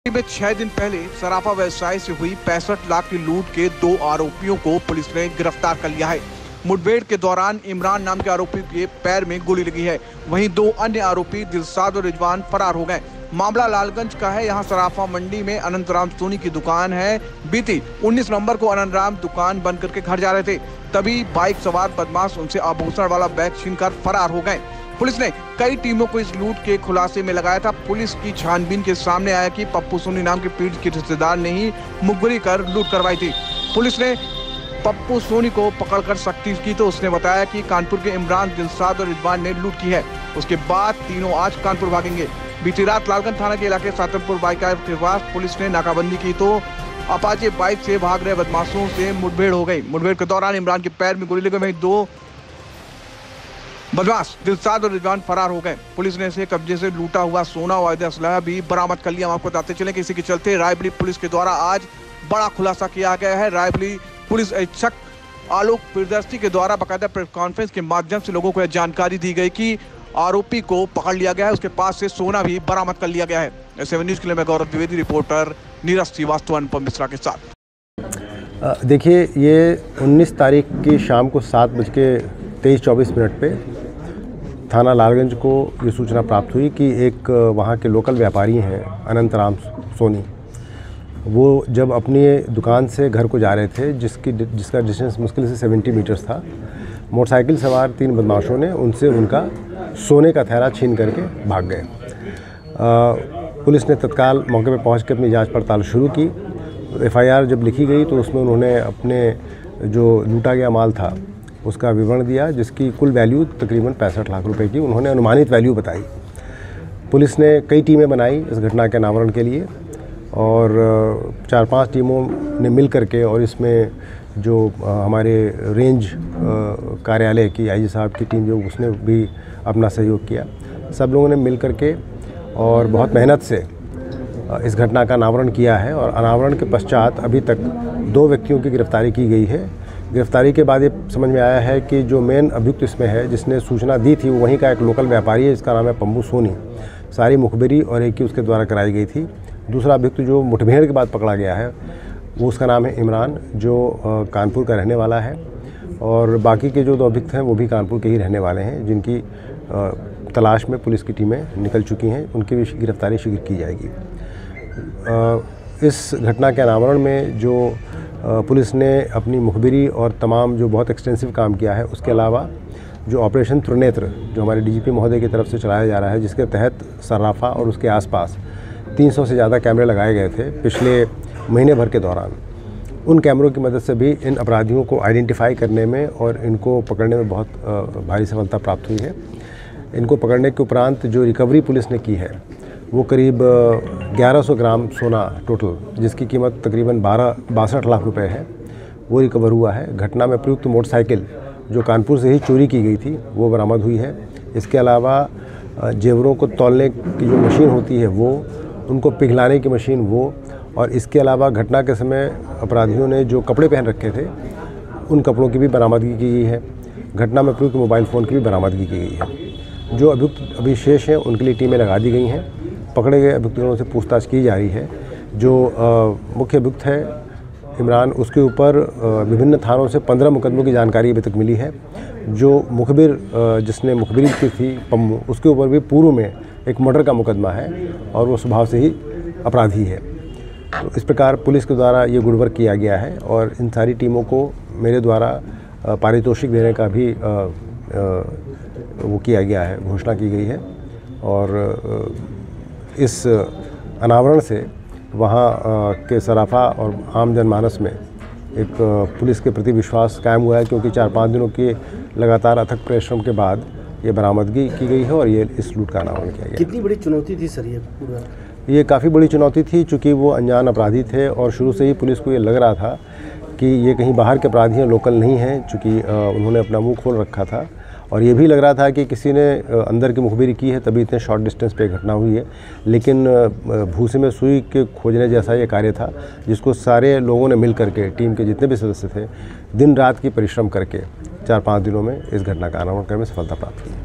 में 6 दिन पहले सराफा व्यवसाय से हुई 65 लाख की लूट के 2 आरोपियों को पुलिस ने गिरफ्तार कर लिया है। मुठभेड़ के दौरान इमरान नाम के आरोपी के पैर में गोली लगी है। वहीं 2 अन्य आरोपी दिलशाद और रिजवान फरार हो गए। मामला लालगंज का है। यहां सराफा मंडी में अनंतराम सोनी की दुकान है। बीती 19 नवंबर को अनंतराम दुकान बंद करके घर जा रहे थे, तभी बाइक सवार बदमाश उनसे आभूषण वाला बैग छीनकर फरार हो गए। पुलिस ने कई टीमों को इस लूट के खुलासे में लगाया था। पुलिस की छानबीन के सामने आया कि पप्पू सोनी नाम के पीड़ित के रिश्तेदार ने ही मुखबिरी कर लूट करवाई थी। पुलिस ने पप्पू सोनी को पकड़कर सख्ती की तो उसने बताया कि कानपुर के इमरान, दिलशाद और रिजवान ने लूट की है। उसके बाद तीनों आज कानपुर भागेंगे। बीती रात लालगंज थाना के इलाके सातनपुर बाईका के पास पुलिस ने नाकाबंदी की तो अपाचे बाइक से भाग रहे बदमाशों से मुठभेड़ हो गई। मुठभेड़ के दौरान इमरान के पैर में गोली लगी। वहीं 2 बदमाश दिलशाद और रिजवान फरार हो गए। पुलिस ने इसे कब्जे से लूटा हुआ सोना और अवैध असलहा भी बरामद कर लिया। हम आपको बताते चले कि इसी के चलते रायबरेली पुलिस के द्वारा आज बड़ा खुलासा किया गया है। रायबरेली पुलिस अधीक्षक आलोक प्रियदर्शी के द्वारा बाकायदा प्रेस कॉन्फ्रेंस के माध्यम से लोगों को यह जानकारी दी गई कि आरोपी को पकड़ लिया गया है। उसके पास से सोना भी बरामद कर लिया गया है। 7 न्यूज़ के लिए मैं गौरव द्विवेदी, रिपोर्टर नीरज श्रीवास्तव, अनुपम मिश्रा के साथ। देखिए, ये 19 तारीख की शाम को 7:23-24 पे थाना लालगंज को ये सूचना प्राप्त हुई कि एक वहाँ के लोकल व्यापारी हैं अनंतराम सोनी, वो जब अपनी दुकान से घर को जा रहे थे जिसका डिस्टेंस मुश्किल से 70 मीटर्स था, मोटरसाइकिल सवार 3 बदमाशों ने उनसे उनका सोने का थैला छीन करके भाग गए। पुलिस ने तत्काल मौके पर पहुंच कर अपनी जांच पड़ताल शुरू की। एफआईआर जब लिखी गई तो उसमें उन्होंने अपने जो लूटा गया माल था उसका विवरण दिया, जिसकी कुल वैल्यू तकरीबन 65 लाख रुपए की उन्होंने अनुमानित वैल्यू बताई। पुलिस ने कई टीमें बनाई इस घटना के अनावरण के लिए और 4-5 टीमों ने मिल करके, और इसमें जो हमारे रेंज कार्यालय की आईजी साहब की टीम जो उसने भी अपना सहयोग किया। सब लोगों ने मिल करके और बहुत मेहनत से इस घटना का अनावरण किया है और अनावरण के पश्चात अभी तक 2 व्यक्तियों की गिरफ्तारी की गई है। गिरफ्तारी के बाद ये समझ में आया है कि जो मेन अभियुक्त इसमें है, जिसने सूचना दी थी, वो वहीं का एक लोकल व्यापारी है, जिसका नाम है पप्पू सोनी। सारी मुखबिरी और एक ही उसके द्वारा कराई गई थी। दूसरा अभियुक्त जो मुठभेड़ के बाद पकड़ा गया है वो उसका नाम है इमरान, जो कानपुर का रहने वाला है, और बाकी के जो 2 अभियुक्त हैं वो भी कानपुर के ही रहने वाले हैं, जिनकी तलाश में पुलिस की टीमें निकल चुकी हैं। उनकी भी गिरफ्तारी शीघ्र की जाएगी। इस घटना के अनावरण में जो पुलिस ने अपनी मुखबिरी और तमाम जो बहुत एक्सटेंसिव काम किया है, उसके अलावा जो ऑपरेशन त्रिनेत्र जो हमारे डीजीपी महोदय की तरफ से चलाया जा रहा है, जिसके तहत सराफा और उसके आसपास 300 से ज़्यादा कैमरे लगाए गए थे पिछले महीने भर के दौरान, उन कैमरों की मदद से भी इन अपराधियों को आइडेंटिफाई करने में और इनको पकड़ने में बहुत भारी सफलता प्राप्त हुई है। इनको पकड़ने के उपरांत जो रिकवरी पुलिस ने की है वो करीब 1100 ग्राम सोना टोटल, जिसकी कीमत तकरीबन 62 लाख रुपए है, वो रिकवर हुआ है। घटना में प्रयुक्त मोटरसाइकिल जो कानपुर से ही चोरी की गई थी वो बरामद हुई है। इसके अलावा जेवरों को तौलने की जो मशीन होती है वो, उनको पिघलाने की मशीन वो, और इसके अलावा घटना के समय अपराधियों ने जो कपड़े पहन रखे थे उन कपड़ों की भी बरामदगी की गई है। घटना में प्रयुक्त मोबाइल फ़ोन की भी बरामदगी की गई है। जो अभियुक्त अभी शेष हैं उनके लिए टीमें लगा दी गई हैं। पकड़े गए अभियुक्तों से पूछताछ की जा रही है। जो मुख्य अभियुक्त है इमरान, उसके ऊपर विभिन्न थानों से 15 मुकदमों की जानकारी अभी तक मिली है। जो मुखबिर जिसने मुखबिरी की थी पम्मू, उसके ऊपर भी पूर्व में एक मर्डर का मुकदमा है और वो स्वभाव से ही अपराधी है। तो इस प्रकार पुलिस के द्वारा ये गुड वर्क किया गया है और इन सारी टीमों को मेरे द्वारा पारितोषिक देने का भी वो किया गया है, घोषणा की गई है। और इस अनावरण से वहाँ के सराफा और आम जनमानस में एक पुलिस के प्रति विश्वास कायम हुआ है, क्योंकि 4-5 दिनों के लगातार अथक परिश्रम के बाद ये बरामदगी की गई है और ये इस लूट का अनावरण किया गया। कितनी बड़ी चुनौती थी सर ये पूरा? ये काफ़ी बड़ी चुनौती थी, चूँकि वो अनजान अपराधी थे और शुरू से ही पुलिस को ये लग रहा था कि ये कहीं बाहर के अपराधी हैं, लोकल नहीं हैं, चूँकि उन्होंने अपना मुंह खोल रखा था। और ये भी लग रहा था कि किसी ने अंदर की मुखबिरी की है, तभी इतने शॉर्ट डिस्टेंस पे घटना हुई है। लेकिन भूसे में सुई के खोजने जैसा ये कार्य था, जिसको सारे लोगों ने मिल करके, टीम के जितने भी सदस्य थे, दिन रात की परिश्रम करके 4-5 दिनों में इस घटना का अनावरण करने में सफलता प्राप्त की।